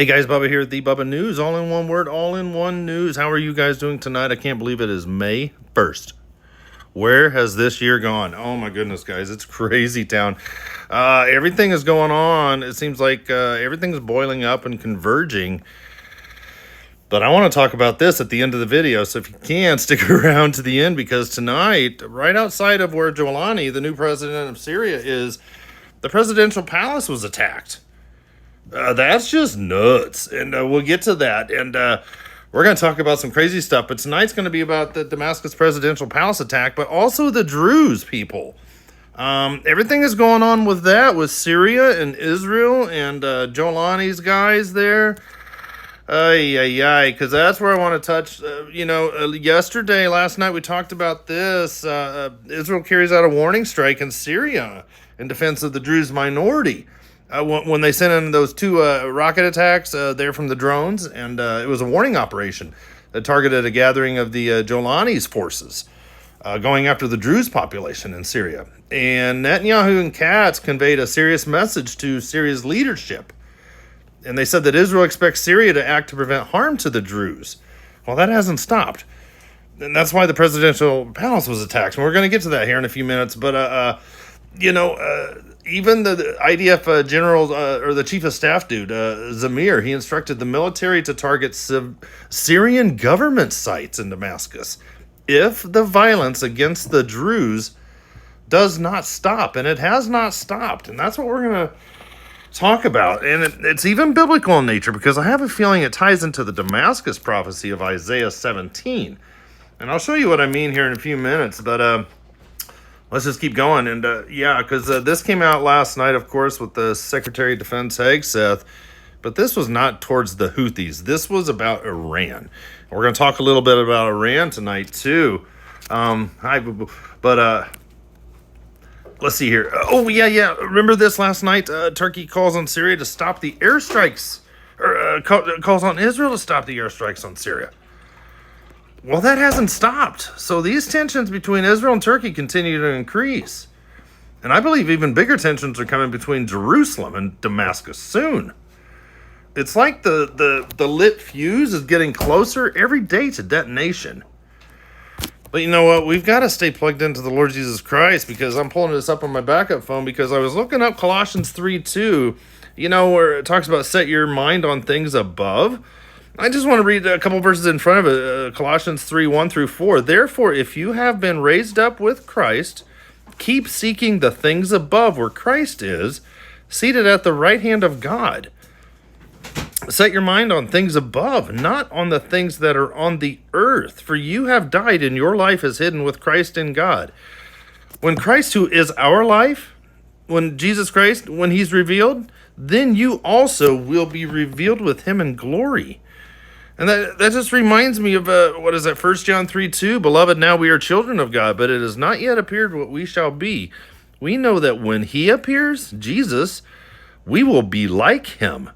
Hey guys, Bubba here at the Bubba News, all in one word, all in one news. How are you guys doing tonight? I can't believe it is May 1st. Where has this year gone? Oh my goodness, guys, it's crazy town. Everything is going on. It seems like everything's boiling up and converging. But I want to talk about this at the end of the video, so if you can, stick around to the end, because tonight, right outside of where Jolani, the new president of Syria, is, the presidential palace was attacked. That's just nuts, and we'll get to that, and we're going to talk about some crazy stuff, but tonight's going to be about the Damascus Presidential Palace attack, but also the Druze people. Everything is going on with that, with Syria and Israel and Jolani's guys there. Because that's where I want to touch. Last night we talked about this. Israel carries out a warning strike in Syria in defense of the Druze minority. When they sent in those two rocket attacks there from the drones, and it was a warning operation that targeted a gathering of the Jolani's forces going after the Druze population in Syria. And Netanyahu and Katz conveyed a serious message to Syria's leadership. And they said that Israel expects Syria to act to prevent harm to the Druze. Well, that hasn't stopped. And that's why the presidential palace was attacked. And we're going to get to that here in a few minutes. But, even the IDF general, or the chief of staff dude, Zamir, he instructed the military to target Syrian government sites in Damascus if the violence against the Druze does not stop. And it has not stopped. And that's what we're going to talk about. And it's even biblical in nature, because I have a feeling it ties into the Damascus prophecy of Isaiah 17. And I'll show you what I mean here in a few minutes. But let's just keep going. And because this came out last night, of course, with the Secretary of Defense Hegseth. But this was not towards the Houthis. This was about Iran. And we're going to talk a little bit about Iran tonight, too. Let's see here. Remember this last night? Turkey calls on Syria to stop the airstrikes, or calls on Israel to stop the airstrikes on Syria. Well, that hasn't stopped. So these tensions between Israel and Turkey continue to increase. And I believe even bigger tensions are coming between Jerusalem and Damascus soon. It's like the lit fuse is getting closer every day to detonation. But you know what? We've got to stay plugged into the Lord Jesus Christ, because I'm pulling this up on my backup phone, because I was looking up Colossians 3:2, where it talks about set your mind on things above. I just want to read a couple verses in front of it, Colossians 3:1-4. Therefore, if you have been raised up with Christ, keep seeking the things above where Christ is, seated at the right hand of God. Set your mind on things above, not on the things that are on the earth. For you have died, and your life is hidden with Christ in God. When Christ, who is our life, when Jesus Christ, when he's revealed, then you also will be revealed with him in glory. And that just reminds me of, 1 John 3:2, Beloved, now we are children of God, but it has not yet appeared what we shall be. We know that when he appears, Jesus, we will be like him,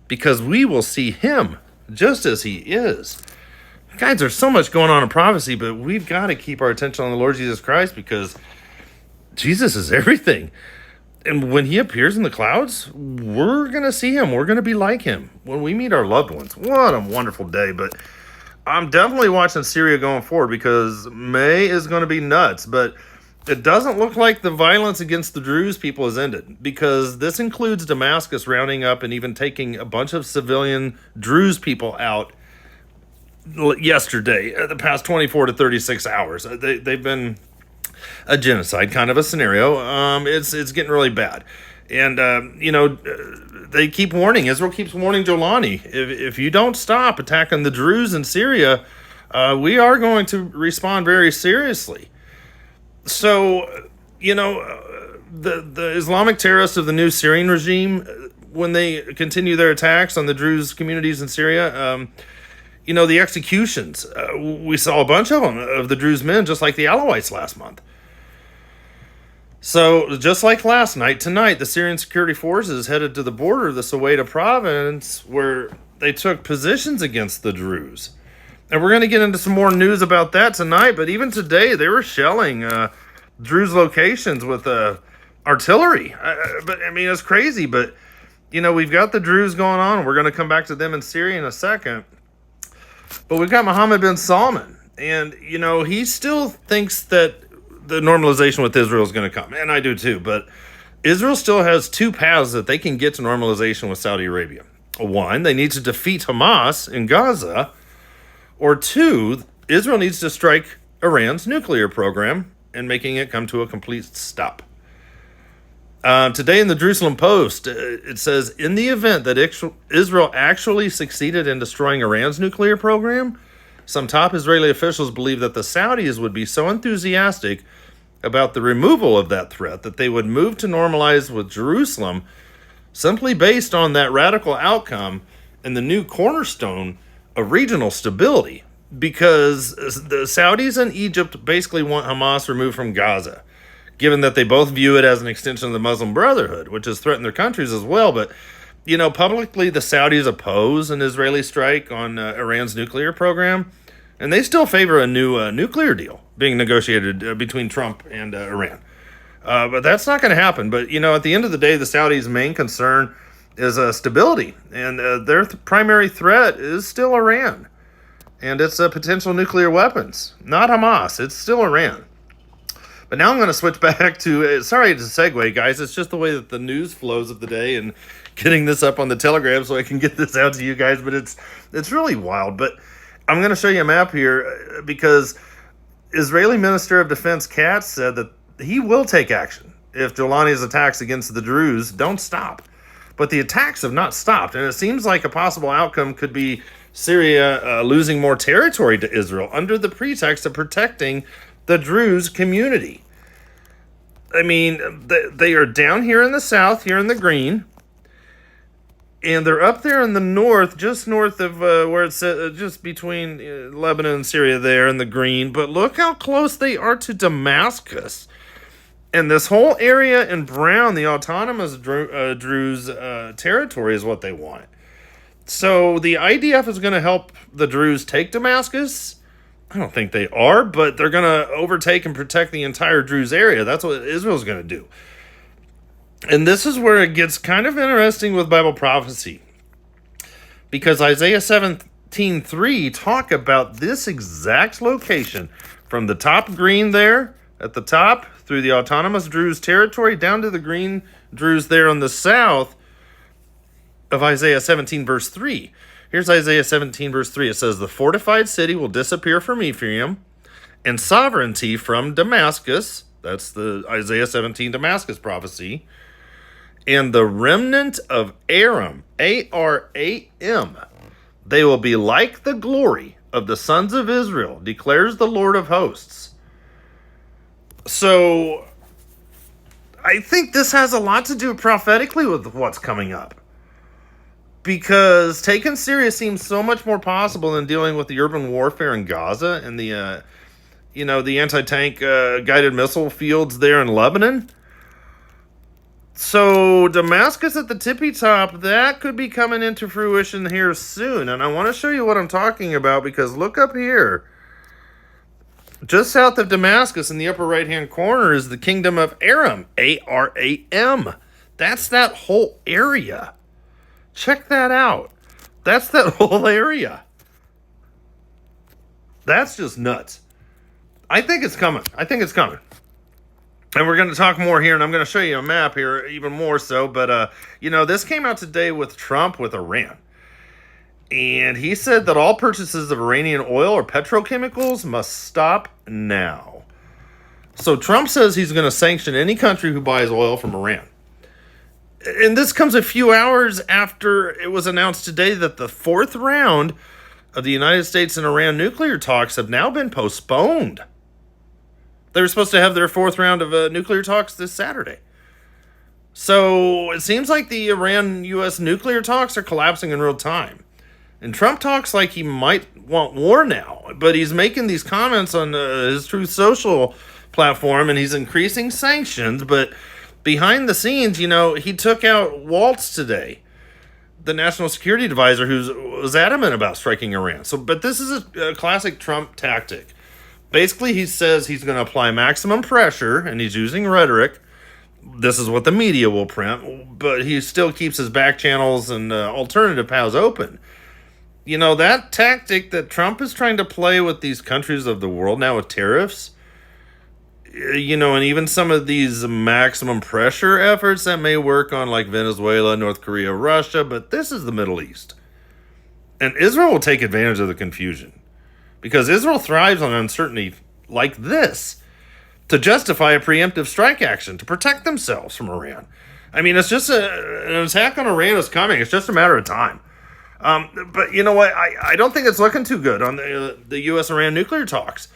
because we will see him just as he is. Guys, there's so much going on in prophecy, but we've got to keep our attention on the Lord Jesus Christ, because Jesus is everything. And when he appears in the clouds, we're going to see him. We're going to be like him when we meet our loved ones. What a wonderful day. But I'm definitely watching Syria going forward, because May is going to be nuts. But it doesn't look like the violence against the Druze people has ended, because this includes Damascus rounding up and even taking a bunch of civilian Druze people out yesterday, the past 24 to 36 hours. They've been a genocide kind of a scenario. It's getting really bad. And, they keep warning. Israel keeps warning Jolani, if you don't stop attacking the Druze in Syria, we are going to respond very seriously. So, the Islamic terrorists of the new Syrian regime, when they continue their attacks on the Druze communities in Syria, the executions, we saw a bunch of them, of the Druze men, just like the Alawites last month. So, just like last night, tonight, the Syrian security forces headed to the border of the Soweto province, where they took positions against the Druze. And we're going to get into some more news about that tonight, but even today, they were shelling Druze locations with artillery. It's crazy, but we've got the Druze going on. We're going to come back to them in Syria in a second. But we've got Mohammed bin Salman. And, he still thinks that the normalization with Israel is going to come. And I do too. But Israel still has two paths that they can get to normalization with Saudi Arabia. One, they need to defeat Hamas in Gaza. Or two, Israel needs to strike Iran's nuclear program and making it come to a complete stop. Today in the Jerusalem Post, it says, in the event that Israel actually succeeded in destroying Iran's nuclear program, some top Israeli officials believe that the Saudis would be so enthusiastic about the removal of that threat that they would move to normalize with Jerusalem simply based on that radical outcome and the new cornerstone of regional stability, because the Saudis and Egypt basically want Hamas removed from Gaza, given that they both view it as an extension of the Muslim Brotherhood, which has threatened their countries as well. But, publicly the Saudis oppose an Israeli strike on Iran's nuclear program, and they still favor a new nuclear deal being negotiated between Trump and Iran. But that's not going to happen. But, at the end of the day, the Saudis' main concern is stability, and their primary threat is still Iran and its potential nuclear weapons, not Hamas. It's still Iran. But now I'm going to switch back to, sorry to segue, guys. It's just the way that the news flows of the day and getting this up on the Telegram so I can get this out to you guys. But it's really wild. But I'm going to show you a map here because Israeli Minister of Defense Katz said that he will take action if Jolani's attacks against the Druze don't stop. But the attacks have not stopped, and it seems like a possible outcome could be Syria losing more territory to Israel under the pretext of protecting the Druze community. I mean, they are down here in the south, here in the green, and they're up there in the north, just north of where it's just between Lebanon and Syria there in the green. But look how close they are to Damascus. And this whole area in brown, the autonomous Druze territory, is what they want. So the IDF is going to help the Druze take Damascus. I don't think they are, but they're going to overtake and protect the entire Druze area. That's what Israel's going to do. And this is where it gets kind of interesting with Bible prophecy. Because Isaiah 17:3 talk about this exact location from the top green there at the top through the autonomous Druze territory down to the green Druze there on the south of Isaiah 17 verse 3. Here's Isaiah 17 verse 3. It says, the fortified city will disappear from Ephraim and sovereignty from Damascus. That's the Isaiah 17 Damascus prophecy. And the remnant of Aram, A-R-A-M, they will be like the glory of the sons of Israel, declares the Lord of hosts. So, I think this has a lot to do prophetically with what's coming up. Because taking Syria seems so much more possible than dealing with the urban warfare in Gaza and the, the anti-tank guided missile fields there in Lebanon. So, Damascus at the tippy top, that could be coming into fruition here soon. And I want to show you what I'm talking about because look up here. Just south of Damascus in the upper right-hand corner is the kingdom of Aram, A-R-A-M. That's that whole area. Check that out. That's that whole area. That's just nuts. I think it's coming. And we're going to talk more here, and I'm going to show you a map here even more so. But, this came out today with Trump with Iran. And he said that all purchases of Iranian oil or petrochemicals must stop now. So Trump says he's going to sanction any country who buys oil from Iran. And this comes a few hours after it was announced today that the fourth round of the United States and Iran nuclear talks have now been postponed. They were supposed to have their fourth round of nuclear talks this Saturday. So it seems like the Iran-U.S. nuclear talks are collapsing in real time. And Trump talks like he might want war now, but he's making these comments on his Truth Social platform, and he's increasing sanctions. But behind the scenes, he took out Waltz today, the national security advisor, who was adamant about striking Iran. But this is a classic Trump tactic. Basically, he says he's going to apply maximum pressure, and he's using rhetoric, This is what the media will print, but he still keeps his back channels and alternative paths open. You know, that tactic that Trump is trying to play with these countries of the world now with tariffs, you know, and even some of these maximum pressure efforts that may work on like Venezuela, North Korea, Russia, but this is the Middle East. And Israel will take advantage of the confusion because Israel thrives on uncertainty like this to justify a preemptive strike action to protect themselves from Iran. I mean, it's just an attack on Iran is coming. It's just a matter of time. But you know what? I don't think it's looking too good on the U.S.-Iran nuclear talks.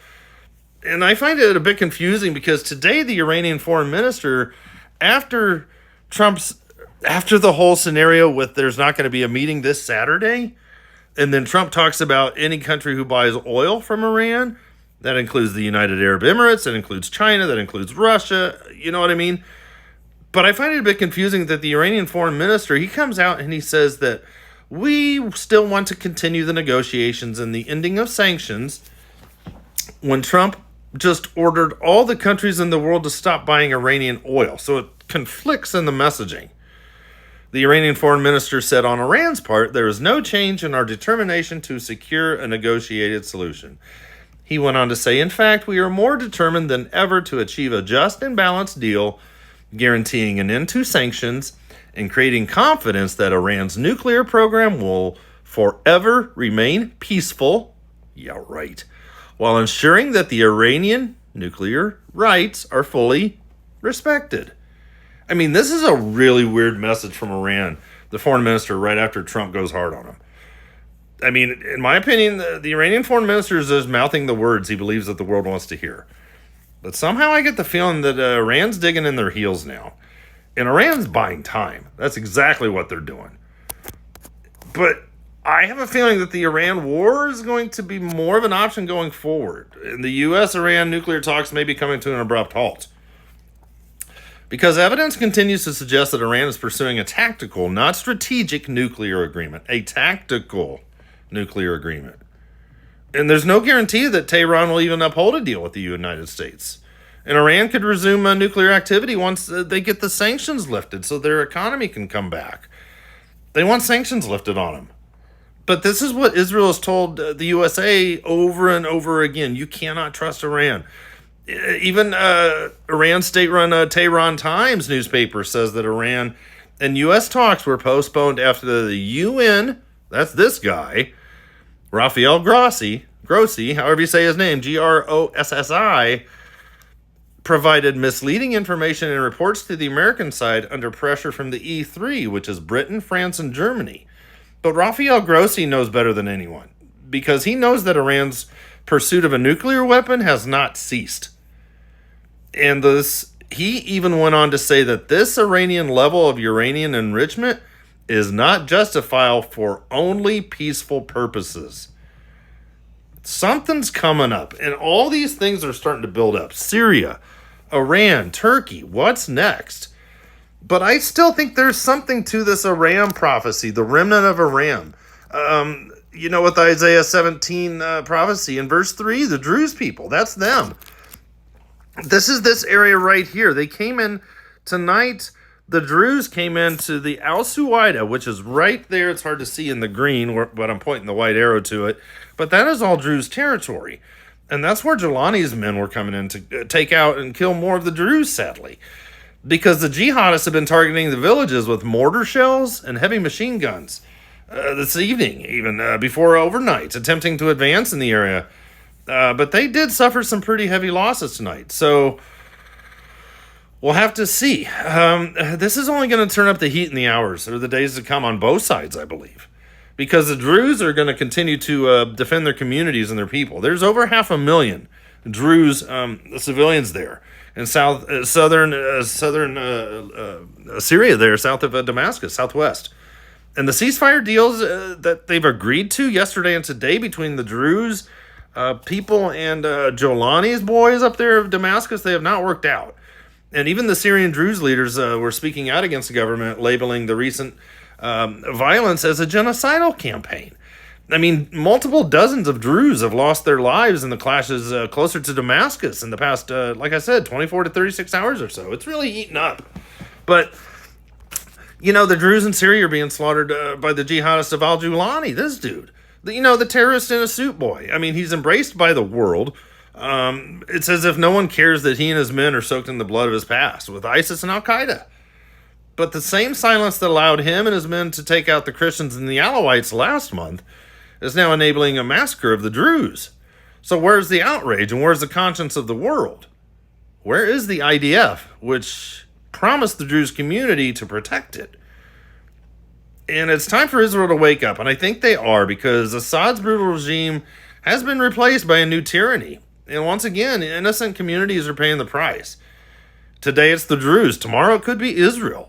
And I find it a bit confusing because today the Iranian foreign minister, after the whole scenario with there's not going to be a meeting this Saturday, and then Trump talks about any country who buys oil from Iran, that includes the United Arab Emirates, that includes China, that includes Russia, you know what I mean? But I find it a bit confusing that the Iranian foreign minister, he comes out and he says that we still want to continue the negotiations and the ending of sanctions when Trump just ordered all the countries in the world to stop buying Iranian oil. So it conflicts in the messaging. The Iranian foreign minister said on Iran's part, there is no change in our determination to secure a negotiated solution. He went on to say, in fact, we are more determined than ever to achieve a just and balanced deal, guaranteeing an end to sanctions and creating confidence that Iran's nuclear program will forever remain peaceful. Yeah, right. While ensuring that the Iranian nuclear rights are fully respected. I mean, this is a really weird message from Iran, the foreign minister, right after Trump goes hard on him. I mean, in my opinion, the Iranian foreign minister is just mouthing the words he believes that the world wants to hear. But somehow I get the feeling that Iran's digging in their heels now. And Iran's buying time. That's exactly what they're doing. But I have a feeling that the Iran war is going to be more of an option going forward. And the U.S.-Iran nuclear talks may be coming to an abrupt halt. Because evidence continues to suggest that Iran is pursuing a tactical, not strategic nuclear agreement. A tactical nuclear agreement. And there's no guarantee that Tehran will even uphold a deal with the United States. And Iran could resume nuclear activity once they get the sanctions lifted so their economy can come back. They want sanctions lifted on them. But this is what Israel has told the USA over and over again. You cannot trust Iran. Even Iran state-run Tehran Times newspaper says that Iran and U.S. talks were postponed after the UN, that's this guy, Rafael Grossi, however you say his name, Grossi, provided misleading information and reports to the American side under pressure from the E3, which is Britain, France, and Germany. But Rafael Grossi knows better than anyone, because he knows that Iran's pursuit of a nuclear weapon has not ceased. And he even went on to say that this Iranian level of uranium enrichment is not justifiable for only peaceful purposes. Something's coming up, and all these things are starting to build up. Syria, Iran, Turkey, what's next? But I still think there's something to this Iran prophecy, the remnant of Iran. You know, with Isaiah 17 prophecy in verse 3, the Druze people, that's them. This is this area right here. They came in tonight. The Druze came into the Al-Suwaida, which is right there. It's hard to see in the green, but I'm pointing the white arrow to it. But that is all Druze territory. And that's where Jelani's men were coming in to take out and kill more of the Druze, sadly. Because the jihadists have been targeting the villages with mortar shells and heavy machine guns this evening, even before overnight, attempting to advance in the area. But they did suffer some pretty heavy losses tonight. So we'll have to see. This is only going to turn up the heat in the hours or the days to come on both sides, I believe. Because the Druze are going to continue to defend their communities and their people. There's over 500,000 Druze civilians there in southern Syria there, south of Damascus, southwest. And the ceasefire deals that they've agreed to yesterday and today between the Druze people and Jolani's boys up there of Damascus, they have not worked out. And even the Syrian Druze leaders were speaking out against the government, labeling the recent violence as a genocidal campaign. I mean, multiple dozens of Druze have lost their lives in the clashes closer to Damascus in the past, like I said, 24 to 36 hours or so. It's really eaten up. But, the Druze in Syria are being slaughtered by the jihadists of al-Julani, this dude. The terrorist in a suit boy. I mean, he's embraced by the world. It's as if no one cares that he and his men are soaked in the blood of his past with ISIS and Al-Qaeda. But the same silence that allowed him and his men to take out the Christians and the Alawites last month is now enabling a massacre of the Druze. So where's the outrage and where's the conscience of the world? Where is the IDF, which promised the Druze community to protect it? And it's time for Israel to wake up, and I think they are, because Assad's brutal regime has been replaced by a new tyranny. And once again, innocent communities are paying the price. Today it's the Druze. Tomorrow it could be Israel.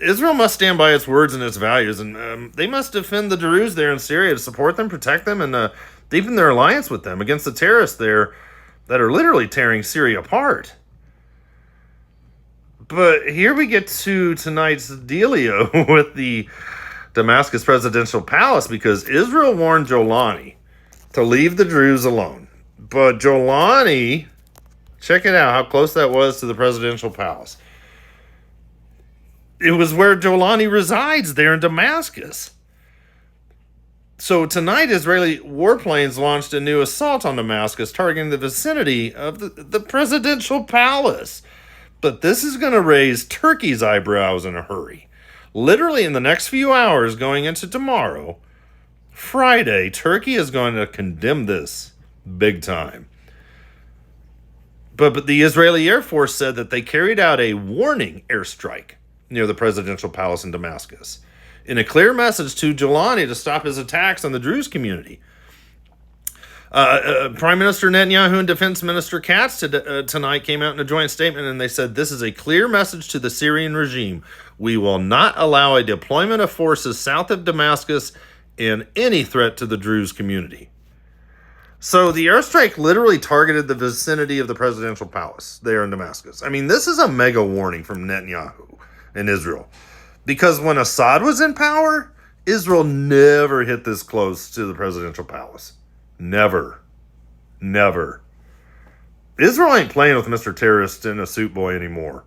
Israel must stand by its words and its values, and they must defend the Druze there in Syria to support them, protect them, and deepen their alliance with them against the terrorists there that are literally tearing Syria apart. But here we get to tonight's dealio with the Damascus Presidential Palace, because Israel warned Jolani to leave the Druze alone. But Jolani, check it out, how close that was to the Presidential Palace. It was where Jolani resides, there in Damascus. So tonight, Israeli warplanes launched a new assault on Damascus, targeting the vicinity of the presidential palace. But this is going to raise Turkey's eyebrows in a hurry. Literally in the next few hours going into tomorrow, Friday, Turkey is going to condemn this big time. But the Israeli Air Force said that they carried out a warning airstrike near the presidential palace in Damascus, in a clear message to Jolani to stop his attacks on the Druze community. Prime Minister Netanyahu and Defense Minister Katz tonight came out in a joint statement, and they said, this is a clear message to the Syrian regime. We will not allow a deployment of forces south of Damascus and any threat to the Druze community. So the airstrike literally targeted the vicinity of the presidential palace there in Damascus. I mean, this is a mega warning from Netanyahu and Israel. Because when Assad was in power, Israel never hit this close to the presidential palace. Never. Never. Israel ain't playing with Mr. Terrorist in a suit boy anymore.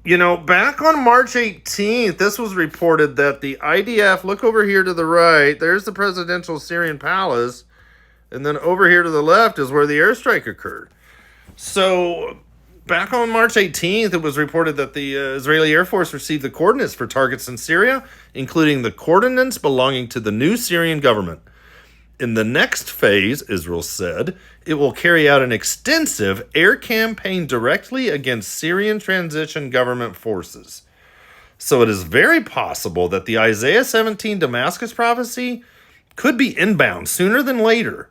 Back on March 18th, this was reported that the IDF, look over here to the right, there's the presidential Syrian palace, and then over here to the left is where the airstrike occurred. So back on March 18th, it was reported that the Israeli Air Force received the coordinates for targets in Syria, including the coordinates belonging to the new Syrian government. In the next phase, Israel said, it will carry out an extensive air campaign directly against Syrian transition government forces. So it is very possible that the Isaiah 17 Damascus prophecy could be inbound sooner than later.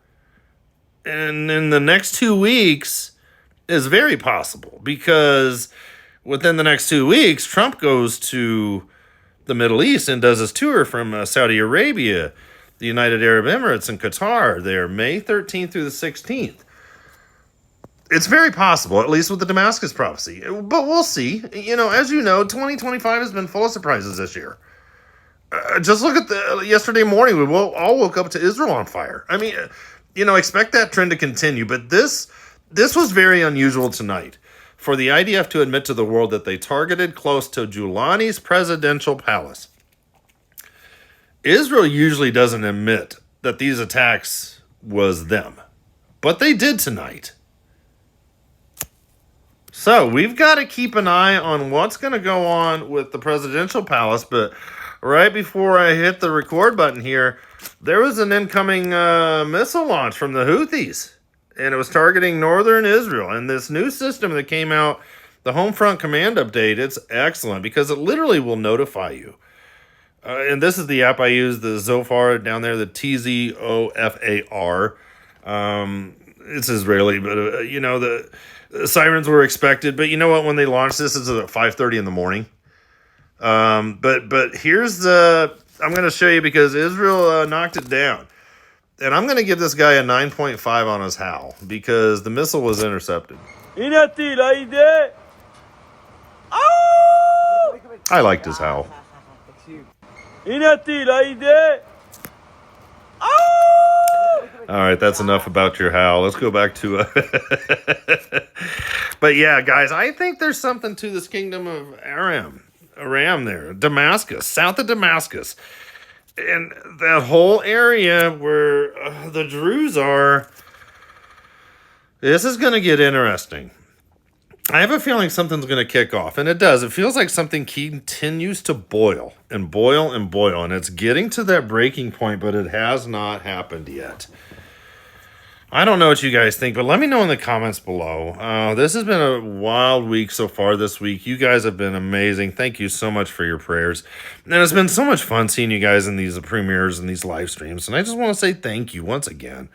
And in the next 2 weeks is very possible, because within the next 2 weeks, Trump goes to the Middle East and does his tour from Saudi Arabia, the United Arab Emirates, and Qatar there, May 13th through the 16th. It's very possible, at least with the Damascus prophecy. But we'll see. As you know, 2025 has been full of surprises this year. Just look at yesterday morning, we all woke up to Israel on fire. I mean, expect that trend to continue. But this was very unusual tonight for the IDF to admit to the world that they targeted close to Jolani's presidential palace. Israel usually doesn't admit that these attacks was them, but they did tonight. So we've got to keep an eye on what's going to go on with the presidential palace. But right before I hit the record button here, there was an incoming missile launch from the Houthis, and it was targeting northern Israel. And this new system that came out, the Home Front Command Update, it's excellent because it literally will notify you. And this is the app I use, the Zofar down there, the TZOFAR. It's Israeli, but, the sirens were expected. But you know what? When they launched this, it's at 5:30 in the morning. But here's I'm going to show you because Israel knocked it down. And I'm going to give this guy a 9.5 on his HAL because the missile was intercepted. I liked his HAL. Inati laide. All right, that's enough about your howl. Let's go back to... But yeah, guys, I think there's something to this kingdom of Aram there. Damascus, south of Damascus. And that whole area where the Druze are... This is going to get interesting. I have a feeling something's going to kick off, and it does. It feels like something continues to boil and boil and boil, and it's getting to that breaking point, but it has not happened yet. I don't know what you guys think, but let me know in the comments below. This has been a wild week so far this week. You guys have been amazing. Thank you so much for your prayers. And it's been so much fun seeing you guys in these premieres and these live streams, and I just want to say thank you once again.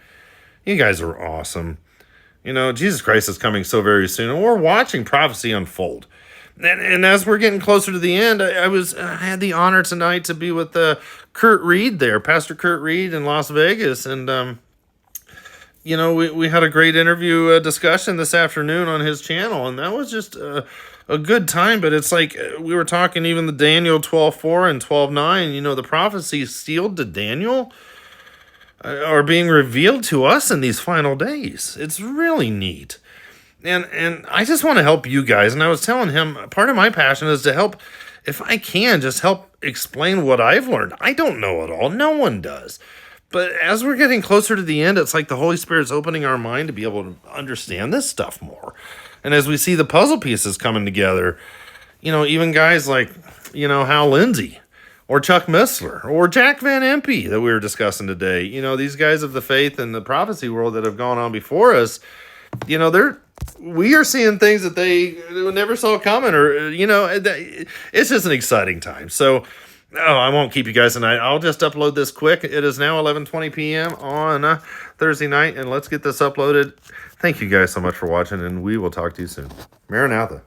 You guys are awesome. You know, Jesus Christ is coming so very soon, and we're watching prophecy unfold. And as we're getting closer to the end, I had the honor tonight to be with Kurt Reed there, Pastor Kurt Reed in Las Vegas, and you know, we had a great interview discussion this afternoon on his channel, and that was just a good time. But it's like we were talking even the Daniel 12:4 and 12:9. You know, the prophecies sealed to Daniel are being revealed to us in these final days. It's really neat. And I just want to help you guys. And I was telling him, part of my passion is to help, if I can, just help explain what I've learned. I don't know it all. No one does. But as we're getting closer to the end, it's like the Holy Spirit's opening our mind to be able to understand this stuff more. And as we see the puzzle pieces coming together, you know, even guys like, you know, Hal Lindsey, or Chuck Missler, or Jack Van Impe that we were discussing today. You know, these guys of the faith and the prophecy world that have gone on before us, you know, we are seeing things that they never saw coming, or, you know, it's just an exciting time. So, I won't keep you guys tonight. I'll just upload this quick. It is now 11:20 p.m. on Thursday night, and let's get this uploaded. Thank you guys so much for watching, and we will talk to you soon. Maranatha.